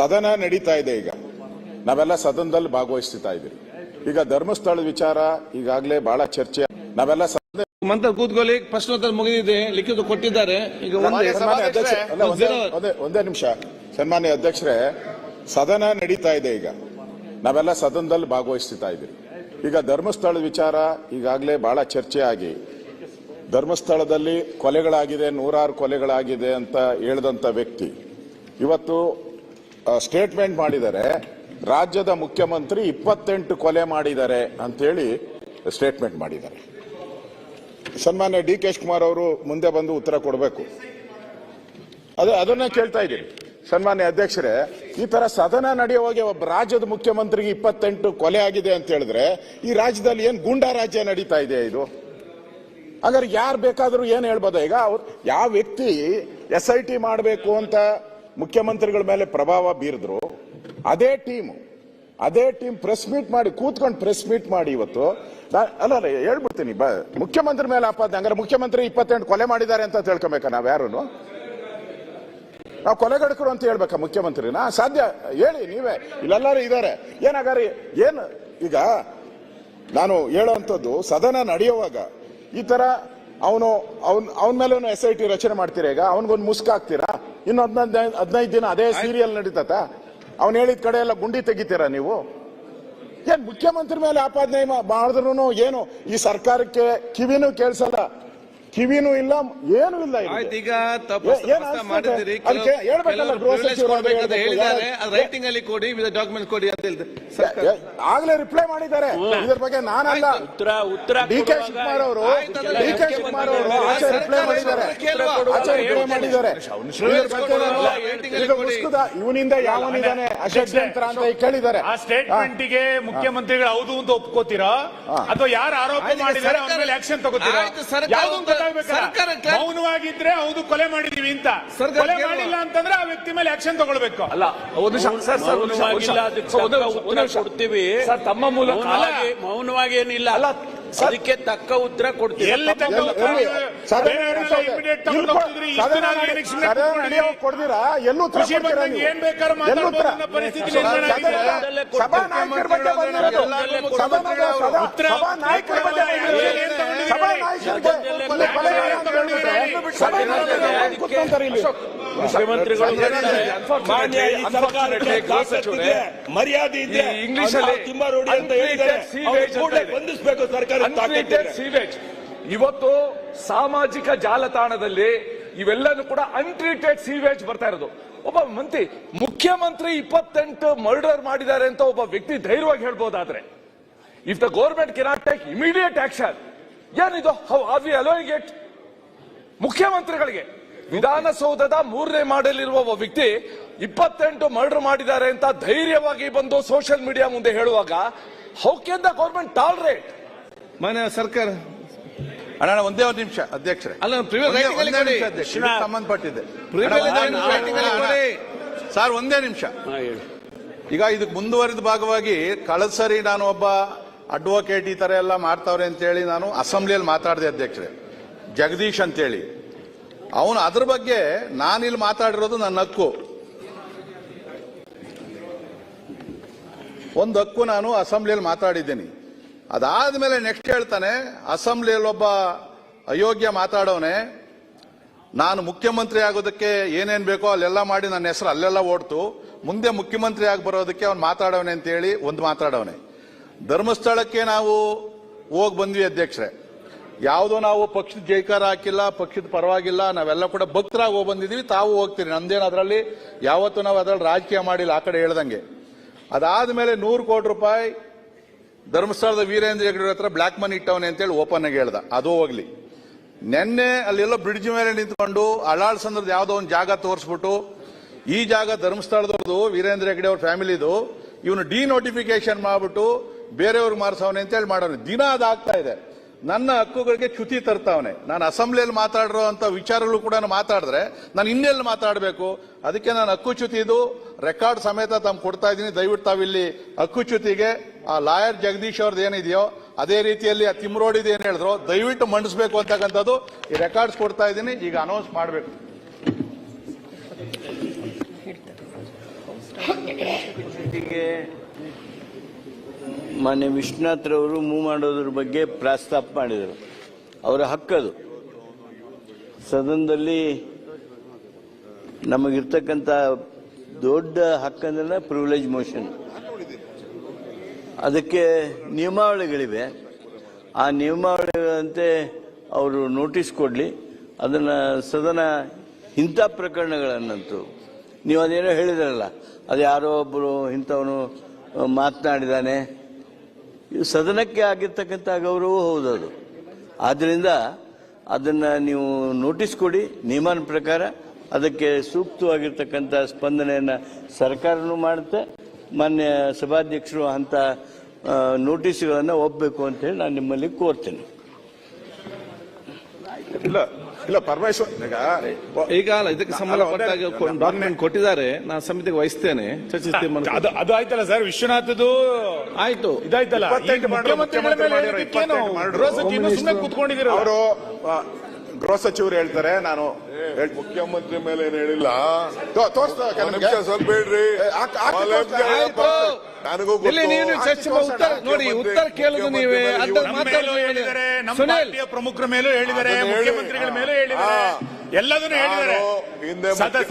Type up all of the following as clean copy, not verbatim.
ಸದನ ನಡೀತಾ ಇದೆ. ಈಗ ನಾವೆಲ್ಲ ಸದನದಲ್ಲಿ ಭಾಗವಹಿಸ್ತಾ ಇದ್ದೀವಿ. ಈಗ ಧರ್ಮಸ್ಥಳ ವಿಚಾರ ಈಗಾಗಲೇ ಬಹಳ ಚರ್ಚೆ. ನಾವೆಲ್ಲ ಮಂತ್ರ ಕೂತ್ಕೊಳ್ಳಿ, ಪ್ರಶ್ನೋತ್ತರ ಮುಗಿದಿದೆ, ಲಿಖಿತ ಕೊಟ್ಟಿದ್ದಾರೆ. ಈಗ ಒಂದೇ ನಿಮಿಷ. ಸನ್ಮಾನ್ಯ ಅಧ್ಯಕ್ಷರೇ, ಸದನ ನಡೀತಾ ಇದೆ. ಈಗ ನಾವೆಲ್ಲ ಸದನದಲ್ಲಿ ಭಾಗವಹಿಸ್ತಾ ಇದ್ದೀವಿ. ಈಗ ಧರ್ಮಸ್ಥಳ ವಿಚಾರ ಈಗಾಗಲೇ ಬಹಳ ಚರ್ಚೆ ಆಗಿ, ಧರ್ಮಸ್ಥಳದಲ್ಲಿ ಕೊಲೆಗಳಾಗಿದೆ, 106 ಕೊಲೆಗಳಾಗಿದೆ ಅಂತ ಹೇಳಿದಂತ ವ್ಯಕ್ತಿ ಇವತ್ತು ಸ್ಟೇಟ್ಮೆಂಟ್ ಮಾಡಿದ್ದಾರೆ. ರಾಜ್ಯದ ಮುಖ್ಯಮಂತ್ರಿ 28 ಕೊಲೆ ಮಾಡಿದ್ದಾರೆ ಅಂತೇಳಿ ಸ್ಟೇಟ್ಮೆಂಟ್ ಮಾಡಿದ್ದಾರೆ. ಸನ್ಮಾನ್ಯ DK ಶಿವಕುಮಾರ್ ಅವರು ಮುಂದೆ ಬಂದು ಉತ್ತರ ಕೊಡಬೇಕು. ಅದನ್ನೇ ಕೇಳ್ತಾ ಇದ್ದೀನಿ. ಸನ್ಮಾನ್ಯ ಅಧ್ಯಕ್ಷರೇ, ಈ ತರ ಸದನ ನಡೆಯುವಾಗ ಒಬ್ಬ ರಾಜ್ಯದ ಮುಖ್ಯಮಂತ್ರಿಗೆ 28 ಕೊಲೆ ಆಗಿದೆ ಅಂತ ಹೇಳಿದ್ರೆ ಈ ರಾಜ್ಯದಲ್ಲಿ ಏನ್ ಗೂಂಡಾ ರಾಜ್ಯ ನಡೀತಾ ಇದೆ ಇದು? ಹಾಗಾದ್ರೆ ಯಾರು ಬೇಕಾದ್ರೂ ಏನ್ ಹೇಳ್ಬೋದ? ಈಗ ಅವ್ರು ಯಾವ ವ್ಯಕ್ತಿ SIT ಮಾಡಬೇಕು ಅಂತ ಮುಖ್ಯಮಂತ್ರಿಗಳ ಮೇಲೆ ಪ್ರಭಾವ ಬೀರಿದ್ರು, ಅದೇ ಟೀಮ್ ಪ್ರೆಸ್ ಮೀಟ್ ಮಾಡಿ ಕೂತ್ಕೊಂಡು ಪ್ರೆಸ್ ಮೀಟ್ ಮಾಡಿ ಇವತ್ತು ಅಲ್ಲ ಹೇಳ್ಬಿಡ್ತೀನಿ, ಮುಖ್ಯಮಂತ್ರಿ ಮೇಲೆ ಆಪಾದನೆ. ಹಂಗಾರೆ ಮುಖ್ಯಮಂತ್ರಿ 28 ಕೊಲೆ ಮಾಡಿದ್ದಾರೆ ಅಂತ ತಿಳ್ಕೊಬೇಕಾ? ನಾವ್ ಯಾರು ನಾವು ಕೊಲೆಗಡಕರು ಅಂತ ಹೇಳ್ಬೇಕಾ ಮುಖ್ಯಮಂತ್ರಿನ? ಸಾಧ್ಯ? ಹೇಳಿ ನೀವೇ. ಇಲ್ಲೆಲ್ಲರೂ ಇದ್ದಾರೆ. ಏನಾಗಾರಿ ಏನು ಈಗ ನಾನು ಹೇಳೋವಂಥದ್ದು, ಸದನ ನಡೆಯುವಾಗ ಈ ತರ ಅವನ ಮೇಲೆ SIT ರಚನೆ ಮಾಡ್ತೀರಾ? ಈಗ ಅವನಿಗೊಂದು ಮುಸ್ಕ್ ಹಾಕ್ತೀರಾ? ಇನ್ನು 15 ದಿನ ಅದೇ ಸೀರಿಯಲ್ ನಡೀತತ? ಅವ್ನು ಹೇಳಿದ ಕಡೆ ಎಲ್ಲ ಗುಂಡಿ ತೆಗಿತೀರಾ ನೀವು? ಏನ್ ಮುಖ್ಯಮಂತ್ರಿ ಮೇಲೆ ಆಪಾದನೆ ಮಾಡಿದ್ರು ಏನು ಈ ಸರ್ಕಾರಕ್ಕೆ ಕಿವಿನೂ ಕೇಳಿಸಲ್ಲ, ಕಿವಿನೂ ಇಲ್ಲ, ಏನೂ ಇಲ್ಲ. ಈಗ ಆಗ್ಲೇ ರಿಪ್ಲೈ ಮಾಡಿದ್ದಾರೆ ಇದ್ರ ಬಗ್ಗೆ. ನಾನಲ್ಲ, DK ಶಿವಕುಮಾರ್ ಅವರು ರಿಪ್ಲೈ ಮಾಡಿದ್ದಾರೆ. ಇವನಿಂದ ಯಾವನಿದ್ದಾನೆ ಅಷಡ್ಯಂತ್ರ ಅಂತ ಕೇಳಿದ್ದಾರೆ. ಆ ಸ್ಟೇಟ್ಮೆಂಟ್ ಗೆ ಮುಖ್ಯಮಂತ್ರಿಗಳು ಹೌದು ಅಂತ ಒಪ್ಕೋತೀರಾ ಅಥವಾ ಯಾರು ಆರೋಪ ಮಾಡಿದ್ದಾರೆ ಅವ್ರ ಮೇಲೆ ಆಕ್ಷನ್ ತಗೋತೀರಾ? ಮೌನವಾಗಿದ್ರೆ ಹೌದು ಕೊಲೆ ಮಾಡಿದೀವಿ ಅಂತ, ಕೊಲೆ ಮಾಡಿಲ್ಲ ಅಂತಂದ್ರೆ ಆ ವ್ಯಕ್ತಿ ಮೇಲೆ ಆಕ್ಷನ್ ತಗೊಳ್ಬೇಕು. ಅಲ್ಲ, ಕೊಡ್ತೀವಿ ತಮ್ಮ ಮೂಲಕ, ಮೌನವಾಗಿ ಏನಿಲ್ಲ, ಅದಕ್ಕೆ ತಕ್ಕ ಉತ್ತರ ಕೊಡ್ತೀವಿ. ಕೊಡ್ದಿರಾ? ಎಲ್ಲೂ ಏನ್ ಬೇಕಾದ್ರೂ ಮಾತಾಡಬಹುದು ಪರಿಸ್ಥಿತಿ ಮರ್ಯಾದೆ ಇದೆ. ಇಂಗ್ಲಿಷ್ ಅಲ್ಲಿ ತಿಮ್ಮಾರೋಡಿ ಅಂತ ಹೇಳಿದ್ದಾರೆ, ಬಂಧಿಸಬೇಕು ಸರ್ಕಾರ. ಇವತ್ತು ಸಾಮಾಜಿಕ ಜಾಲತಾಣದಲ್ಲಿ ಇವೆಲ್ಲನೂ ಕೂಡ ಅನ್ಟ್ರೀಟೆಡ್ ಸೀವೇಜ್ ಬರ್ತಾ ಇರೋದು. ಒಬ್ಬ ಮುಖ್ಯಮಂತ್ರಿ 28 ಮರ್ಡರ್ ಮಾಡಿದ್ದಾರೆ ಅಂತ ಒಬ್ಬ ವ್ಯಕ್ತಿ ಧೈರ್ಯವಾಗಿ ಹೇಳ್ಬೋದಾದ್ರೆ, if the government cannot take immediate action, ಏನಿದು? How are we allowing it? ಮುಖ್ಯಮಂತ್ರಿಗಳಿಗೆ ವಿಧಾನಸೌಧದ 3ನೇ ಮಾಡಲಿರುವ ಒಬ್ಬ ವ್ಯಕ್ತಿ 28 ಮರ್ಡರ್ ಮಾಡಿದ್ದಾರೆ ಅಂತ ಧೈರ್ಯವಾಗಿ ಬಂದು ಸೋಷಿಯಲ್ ಮೀಡಿಯಾ ಮುಂದೆ ಹೇಳುವಾಗ, how can the government tolerate? ಮಾನ್ಯ ಸರ್ಕಾರ ಅಣ್ಣ ಒಂದೇ ಒಂದು ನಿಮಿಷ ಅಧ್ಯಕ್ಷರೇ. ಅಲ್ಲ, ಸಂಬಂಧಪಟ್ಟಿದೆ ಸರ್, ಒಂದೇ ನಿಮಿಷ. ಈಗ ಇದಕ್ಕೆ ಮುಂದುವರಿದ ಭಾಗವಾಗಿ ಕಳೆದ ಸರಿ ನಾನು ಒಬ್ಬ ಅಡ್ವೊಕೇಟ್ ಈ ತರ ಎಲ್ಲ ಮಾಡ್ತಾವ್ರೆ ಅಂತೇಳಿ ನಾನು ಅಸೆಂಬ್ಲಿಯಲ್ಲಿ ಮಾತಾಡಿದೆ ಅಧ್ಯಕ್ಷರೇ, ಜಗದೀಶ್ ಅಂತೇಳಿ. ಅವನು ಅದ್ರ ಬಗ್ಗೆ ನಾನಿಲ್ಲಿ ಮಾತಾಡಿರೋದು ನನ್ನ ಹಕ್ಕು, ಒಂದು ಹಕ್ಕು, ನಾನು ಅಸೆಂಬ್ಲಿಯಲ್ಲಿ ಮಾತಾಡಿದ್ದೀನಿ. ಅದಾದ್ಮೇಲೆ ನೆಕ್ಸ್ಟ್ ಹೇಳ್ತಾನೆ, ಅಸೆಂಬ್ಲಿಯಲ್ಲಿ ಒಬ್ಬ ಅಯೋಗ್ಯ ಮಾತಾಡೋನೆ, ನಾನು ಮುಖ್ಯಮಂತ್ರಿ ಆಗೋದಕ್ಕೆ ಏನೇನ್ ಬೇಕೋ ಅಲ್ಲೆಲ್ಲ ಮಾಡಿ ನನ್ನ ಹೆಸರು ಅಲ್ಲೆಲ್ಲ ಓಡ್ತು, ಮುಂದೆ ಮುಖ್ಯಮಂತ್ರಿ ಆಗಿ ಬರೋದಕ್ಕೆ ಅವ್ನು ಮಾತಾಡವನೆ ಅಂತೇಳಿ ಒಂದು ಮಾತಾಡವನೆ. ಧರ್ಮಸ್ಥಳಕ್ಕೆ ನಾವು ಹೋಗಿ ಬಂದ್ವಿ ಅಧ್ಯಕ್ಷರೇ, ಯಾವುದೋ ನಾವು ಪಕ್ಷದ ಜೈಕಾರ ಹಾಕಿಲ್ಲ, ಪಕ್ಷದ ಪರವಾಗಿಲ್ಲ, ನಾವೆಲ್ಲ ಕೂಡ ಭಕ್ತರಾಗಿ ಹೋಗಿ ಬಂದಿದ್ದೀವಿ. ತಾವು ಹೋಗ್ತೀರಿ, ನಮ್ದೇನು ಅದರಲ್ಲಿ ಯಾವತ್ತೂ ನಾವು ಅದರಲ್ಲಿ ರಾಜಕೀಯ ಮಾಡಿಲ್ಲ ಆ ಕಡೆ ಹೇಳ್ದಂಗೆ. ಅದಾದ್ಮೇಲೆ 100 ಕೋಟಿ ರೂಪಾಯಿ ಧರ್ಮಸ್ಥಳದ ವೀರೇಂದ್ರ ಹೆಗ್ಗಡೆ ಹತ್ರ ಬ್ಲಾಕ್ ಮನಿ ಇಟ್ಟವನೆ ಅಂತೇಳಿ ಓಪನ್ ಆಗಿ ಹೇಳ್ದ. ಅದು ಹೋಗ್ಲಿ, ನೆನ್ನೆ ಅಲ್ಲೆಲ್ಲ ಬ್ರಿಡ್ಜ್ ಮೇಲೆ ನಿಂತ್ಕೊಂಡು ಅಳಾಳ್ಸಂದ್ರದ್ದು ಯಾವುದೋ ಒಂದು ಜಾಗ ತೋರಿಸ್ಬಿಟ್ಟು, ಈ ಜಾಗ ಧರ್ಮಸ್ಥಳದವ್ರದ್ದು, ವೀರೇಂದ್ರ ಹೆಗ್ಗಡೆ ಅವ್ರ ಫ್ಯಾಮಿಲಿದು, ಇವನು ಡಿನೋಟಿಫಿಕೇಶನ್ ಮಾಡ್ಬಿಟ್ಟು ಬೇರೆಯವ್ರಿಗೆ ಮಾರಿಸವನೆ ಅಂತೇಳಿ ಮಾಡೋನು. ದಿನ ಅದಾಗ್ತಾ ಇದೆ. ನನ್ನ ಹಕ್ಕುಗಳಿಗೆ ಚ್ಯುತಿ ತರ್ತಾವನೆ. ನಾನು ಅಸೆಂಬ್ಲಿಯಲ್ಲಿ ಮಾತಾಡಿರೋ ಅಂತ ವಿಚಾರಗಳು ಕೂಡ ಮಾತಾಡಿದ್ರೆ ನಾನು ಇನ್ನೆಲ್ಲಿ ಮಾತಾಡಬೇಕು? ಅದಕ್ಕೆ ನಾನು ಹಕ್ಕುಚ್ಯುತಿದು ರೆಕಾರ್ಡ್ ಸಮೇತ ತಮ್ಗೆ ಕೊಡ್ತಾ ಇದ್ದೀನಿ. ದಯವಿಟ್ಟು ತಾವಿಲ್ಲಿ ಹಕ್ಕುಚ್ಯುತಿಗೆ ಆ ಲಾಯರ್ ಜಗದೀಶ್ ಅವ್ರದ್ದು ಏನಿದೆಯೋ ಅದೇ ರೀತಿಯಲ್ಲಿ ಆ ತಿಮ್ರೋಡಿದು ಏನ್ ಹೇಳಿದ್ರು ದಯವಿಟ್ಟು ಮಂಡಿಸಬೇಕು ಅಂತಕ್ಕಂಥದ್ದು ಈ ರೆಕಾರ್ಡ್ಸ್ ಕೊಡ್ತಾ ಇದ್ದೀನಿ. ಈಗ ಅನೌನ್ಸ್ ಮಾಡಬೇಕು. ಮಾನ್ಯ ವಿಶ್ವನಾಥ್ರವರು ಮೂವ್ ಮಾಡೋದ್ರ ಬಗ್ಗೆ ಪ್ರಸ್ತಾಪ ಮಾಡಿದರು. ಅವರ ಹಕ್ಕದು. ಸದನದಲ್ಲಿ ನಮಗಿರ್ತಕ್ಕಂಥ ದೊಡ್ಡ ಹಕ್ಕಂದ್ರೆ ಪ್ರಿವಿಲೇಜ್ ಮೋಷನ್. ಅದಕ್ಕೆ ನಿಯಮಾವಳಿಗಳಿವೆ. ಆ ನಿಯಮಾವಳಿಗಳಂತೆ ಅವರು ನೋಟಿಸ್ ಕೊಡಲಿ. ಅದನ್ನು ಸದನ ಇಂಥ ಪ್ರಕರಣಗಳನ್ನಂತೂ ನೀವು ಅದೇನೋ ಹೇಳಿದ್ರಲ್ಲ, ಅದು ಯಾರೋ ಒಬ್ಬರು ಇಂಥವನು ಮಾತನಾಡಿದ್ದಾನೆ, ಸದನಕ್ಕೆ ಆಗಿರ್ತಕ್ಕಂಥ ಗೌರವ ಹೌದದು. ಆದ್ದರಿಂದ ಅದನ್ನು ನೀವು ನೋಟಿಸ್ ಕೊಡಿ. ನಿಯಮನ ಪ್ರಕಾರ ಅದಕ್ಕೆ ಸೂಕ್ತವಾಗಿರ್ತಕ್ಕಂಥ ಸ್ಪಂದನೆಯನ್ನು ಸರ್ಕಾರನೂ ಮಾಡುತ್ತೆ. ಮಾನ್ಯ ಸಭಾಧ್ಯಕ್ಷರು ಅಂಥ ನೋಟಿಸ್ಗಳನ್ನು ಒಪ್ಪಬೇಕು ಅಂತೇಳಿ ನಾನು ನಿಮ್ಮಲ್ಲಿ ಕೋರ್ತೇನೆ. ಇಲ್ಲ ಪರಮೇಶ್ವರ್ ಈಗ ಇದಕ್ಕೆ ಸಂಬಂಧಪಟ್ಟಾಗ ಡಾಕ್ಯುಮೆಂಟ್ ಕೊಟ್ಟಿದ್ದಾರೆ. ನಾನು ಸಮಿತಿಗೆ ವಹಿಸ್ತೇನೆ, ಚರ್ಚಿಸ್ತೀವಿ. ಅದು ಆಯ್ತಲ್ಲ ಸರ್, ವಿಶ್ವನಾಥದ್ದು ಆಯ್ತು, ಇದಾಯ್ತಲ್ಲ. ಮುಖ್ಯಮಂತ್ರಿಗಳ ಮೇಲೆ ಹೇಳಿದ್ದಕ್ಕೇನು ಗೃಹ ಸಚಿವರು ಸುಮ್ಮನೆ ಕೂತ್ಕೊಂಡಿದ್ದೀರ? ಅವರು ಗೃಹ ಸಚಿವರು ಹೇಳ್ತಾರೆ, ನಾನು ಮುಖ್ಯಮಂತ್ರಿ ಮೇಲೆ ಏನ್ ಹೇಳಿಲ್ಲ. ಸ್ವಲ್ಪ ಹೇಳ್ರಿ, ನನಗೂ ನೀವು ಚರ್ಚೆ ಉತ್ತರ ನೋಡಿ, ಉತ್ತರ ಕೇಳುದು ನೀವೇ. ಹೇಳಿದ್ದಾರೆ, ನಮ್ಮ ಪಾರ್ಟಿಯ ಪ್ರಮುಖರ ಮೇಲೂ ಹೇಳಿದ್ದಾರೆ, ಮುಖ್ಯಮಂತ್ರಿಗಳ ಮೇಲೂ ಹೇಳಿದ್ದಾರೆ, ಎಲ್ಲದನ್ನು ಹೇಳಿದ್ದಾರೆ.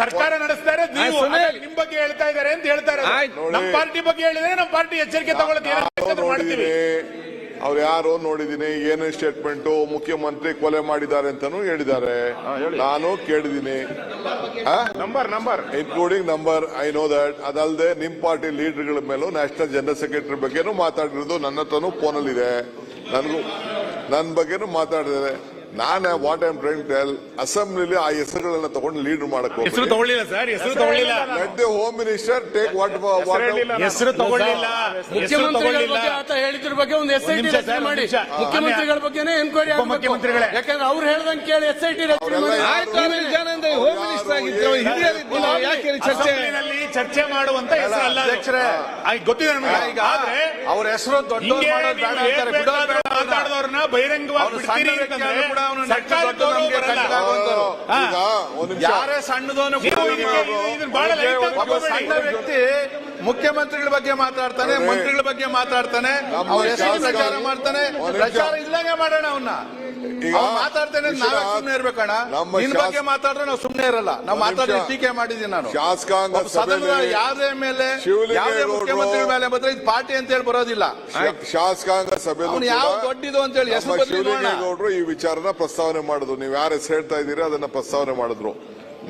ಸರ್ಕಾರ ನಡೆಸ್ತಾರೆ, ನೀವು ನಿಮ್ ಬಗ್ಗೆ ಹೇಳ್ತಾ ಇದ್ದಾರೆ ಅಂತ ಹೇಳ್ತಾರೆ. ನಮ್ಮ ಪಾರ್ಟಿ ಬಗ್ಗೆ ಹೇಳಿದ್ರೆ ನಮ್ಮ ಪಾರ್ಟಿ ಎಚ್ಚರಿಕೆ ತಗೊಳ್ಳೋದು ಮಾಡ್ತೀವಿ. ಅವ್ರು ಯಾರು ನೋಡಿದೀನಿ, ಏನೇನ್ ಸ್ಟೇಟ್ಮೆಂಟ್ ಮುಖ್ಯಮಂತ್ರಿ ಕೊಲೆ ಮಾಡಿದ್ದಾರೆ ಅಂತಾನು ಹೇಳಿದ್ದಾರೆ. ನಾನು ಕೇಳಿದೀನಿ, number including number. I know that. ಅದಲ್ಲದೆ ನಿಮ್ ಪಾರ್ಟಿ ಲೀಡರ್ಗಳ ಮೇಲೂ ನ್ಯಾಷನಲ್ ಜನರಲ್ ಸೆಕ್ರೆಟರಿ ಬಗ್ಗೆನೂ ಮಾತಾಡಿರೋದು ನನ್ನ ಹತ್ರನೂ ಫೋನಲ್ಲಿ ಇದೆ. ನನ್ನ ಬಗ್ಗೆನೂ ಮಾತಾಡಿದ್ದಾರೆ. ನಾನು what I am trying to tell, ಅಸೆಂಬ್ಲಿಲಿ ಆ ಹೆಸರುಗಳನ್ನ ತಗೊಂಡು ಲೀಡರ್ ಮಾಡಕ್ ಹೆಸರು ತಗೊಳ್ಳಿಲ್ಲ ಸರ್, ಹೆಸರು ತಗೊಳ್ಳಿಲ್ಲ. Let the home minister take what ಹೆಸರು ತಗೊಳ್ಳಿಲ್ಲ. ಹೇಳಿದ್ರ ಬಗ್ಗೆ ಒಂದು SIT ರಚನೆ ಮಾಡಿ. ಮುಖ್ಯಮಂತ್ರಿಗಳ ಬಗ್ಗೆನೇ ಎನ್ಕ್ವೈರಿ ಮುಖ್ಯಮಂತ್ರಿಗಳೇ, ಯಾಕಂದ್ರೆ ಅವ್ರು ಹೇಳ್ದಂಗೆ ಕೇಳಿ SIT ರಚನೆ ಮಾಡಿ. ಹೋಮ್ ಮಿನಿಸ್ಟರ್ ಆಗಿದ್ರು, ಯಾಕೆ ಚರ್ಚೆ ಮಾಡುವಂತ ಹೆಸರು ಅಲ್ಲ ಅಧ್ಯಕ್ಷರೇ. ಗೊತ್ತಿದೆ ನಮಗೆ. ಆದ್ರೆ ಅವ್ರ ಹೆಸರು ದೊಡ್ಡ ಮಾತಾಡಿದವ್ರನ್ನ ಬಹಿರಂಗವಾಗಿ ಬಿಡ್ತೀರಿ ಅಂತಂದ್ರೆ ಯಾರೇ ಸಣ್ಣದೋನು ಸಣ್ಣ ವ್ಯಕ್ತಿ ಮುಖ್ಯಮಂತ್ರಿಗಳ ಬಗ್ಗೆ ಮಾತಾಡ್ತಾನೆ, ಮಂತ್ರಿಗಳ ಬಗ್ಗೆ ಮಾತಾಡ್ತಾನೆ, ಅವ್ರ ಹೆಸರು ಪ್ರಚಾರ ಮಾಡ್ತಾನೆ. ಪ್ರಚಾರ ಇಲ್ಲಂಗೆ ಮಾಡೋಣ. ಅವನ್ನ ಮಾತಾಡ್ತೇನೆ, ನಾವೇ ಸುಮ್ಮನೆ ಇರ್ಬೇಕಣ್ಣ. ನಿನ್ ಬಗ್ಗೆ ಮಾತಾಡ್ರೆ ನಾವು ಸುಮ್ಮನೆ ಇರಲ್ಲ. ನಾವು ಮಾತಾಡಿ ಟೀಕೆ ಮಾಡಿದ್ದೀನಿ ನಾನು. ಶಾಸಕಾಂಗ ಸದನದ ಯಾರೇ ಮೇಲೆ ಯಾವುದೇ ಮುಖ್ಯಮಂತ್ರಿಗಳ ಮೇಲೆ ಬಂದ್ರೆ ಇದು ಪಾರ್ಟಿ ಅಂತ ಹೇಳಿ ಬರೋದಿಲ್ಲ. ಶಾಸಕಾಂಗ ಸಭೆ ಯಾವ ದೊಡ್ಡದು ಅಂತ ಹೇಳಿ ಹೆಸರು ಶಿವಲಿಂಗೇಗೌಡರು ಈ ವಿಚಾರನ ಪ್ರಸ್ತಾವನೆ ಮಾಡಿದ್ರು. ನೀವು ಯಾರು ಹೆಸರು ಹೇಳ್ತಾ ಇದ್ದೀರಾ ಅದನ್ನ ಪ್ರಸ್ತಾವನೆ ಮಾಡಿದ್ರು.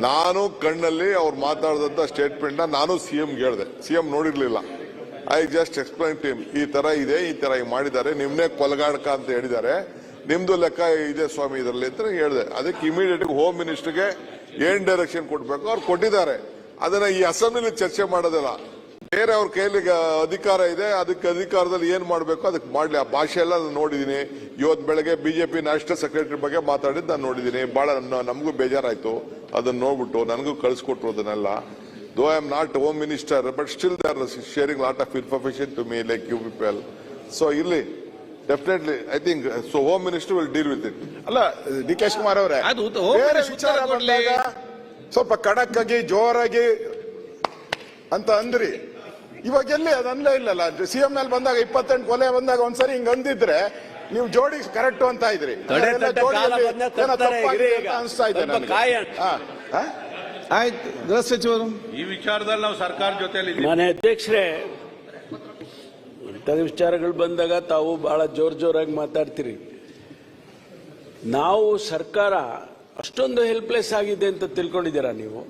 ನಾನು ಕಣ್ಣಲ್ಲಿ ಅವ್ರು ಮಾತಾಡಿದಂತ ಸ್ಟೇಟ್ಮೆಂಟ್ ನಾನು ಸಿಎಂ ಹೇಳಿದೆ. ಸಿಎಂ ನೋಡಿರ್ಲಿಲ್ಲ. I just explain to him, ಈ ತರ ಇದೆ, ಈ ತರ ಮಾಡಿದ್ದಾರೆ, ನಿಮ್ನೆ ಕೊಲಗಾಡಕ ಅಂತ ಹೇಳಿದ್ದಾರೆ, ನಿಮ್ದು ಲೆಕ್ಕ ಇದೆ ಸ್ವಾಮಿ ಇದರಲ್ಲಿ ಅಂತ ಹೇಳಿದೆ. ಅದಕ್ಕೆ ಇಮಿಡಿಯೇಟ್ ಹೋಮ್ ಮಿನಿಸ್ಟರ್ಗೆ ಏನ್ ಡೈರೆಕ್ಷನ್ ಕೊಡ್ಬೇಕು ಅವ್ರು ಕೊಟ್ಟಿದ್ದಾರೆ. ಅದನ್ನ ಈ ಅಸೆಂಬ್ಲಿಲಿ ಚರ್ಚೆ ಮಾಡೋದಿಲ್ಲ. ಬೇರೆ ಅವ್ರ ಕೈಲಿ ಅಧಿಕಾರ ಇದೆ, ಅದಕ್ಕೆ ಅಧಿಕಾರದಲ್ಲಿ ಏನ್ ಮಾಡ್ಬೇಕು ಅದಕ್ಕೆ ಮಾಡ್ಲಿ. ಆ ಭಾಷೆ ಎಲ್ಲ ನಾನು ನೋಡಿದೀನಿ. ಇವತ್ತು ಬೆಳಗ್ಗೆ ಬಿಜೆಪಿ ನ್ಯಾಷನಲ್ ಸೆಕ್ರೆಟರಿ ಬಗ್ಗೆ ಮಾತಾಡಿದ್ದು ನಾನು ನೋಡಿದೀನಿ. ಬಹಳ ನಮಗೂ ಬೇಜಾರಾಯ್ತು. ಅದನ್ನ ನೋಡ್ಬಿಟ್ಟು ನನಗೂ ಕಳಿಸ್ಕೊಟ್ರು ಅದನ್ನೆಲ್ಲ. Though I am not home minister, but still they are sharing lot of information to me like you people. So ಇಲ್ಲಿ definitely I think so home minister will deal with it. ಅಲ್ಲ DK ಶಿವಕುಮಾರ್ ಅವರೇ, ಬೇರೆ ವಿಚಾರ ಬಂದಾಗ ಸ್ವಲ್ಪ ಖಡಕ್ ಆಗಿ ಜೋರಾಗಿ ಅಂತ ಅಂದ್ರಿ. ಇವಾಗ ಎಲ್ಲಿ ಅದು ಅನ್ಲೇ ಇಲ್ಲಲ್ಲ. ಸಿಎಂ ನಲ್ಲಿ ಬಂದಾಗ 28 ಕೊಲೆ ಬಂದಾಗ ಒಂದ್ಸರಿ ಹಿಂಗ್ ಅಂದಿದ್ರೆ ನೀವು ಜೋಡಿ ಕರೆಕ್ಟ್ ಅಂತ ಇದ್ರಿ. ಅನಿಸ್ತಾ ಇದೆ. ಆಯ್ತು, ಗೃಹ ಸಚಿವರು ಈ ವಿಚಾರದಲ್ಲಿ ನಾವು ಸರ್ಕಾರ ಜೊತೆಯಲ್ಲಿ ಮಾನ್ಯ ಅಧ್ಯಕ್ಷರೇ, ಇಂಥ ವಿಚಾರಗಳು ಬಂದಾಗ ತಾವು ಬಹಳ ಜೋರಾಗಿ ಮಾತಾಡ್ತೀರಿ. ನಾವು ಸರ್ಕಾರ ಅಷ್ಟೊಂದು ಹೆಲ್ಪ್ಲೆಸ್ ಆಗಿದೆ ಅಂತ ತಿಳ್ಕೊಂಡಿದ್ದೀರಾ ನೀವು?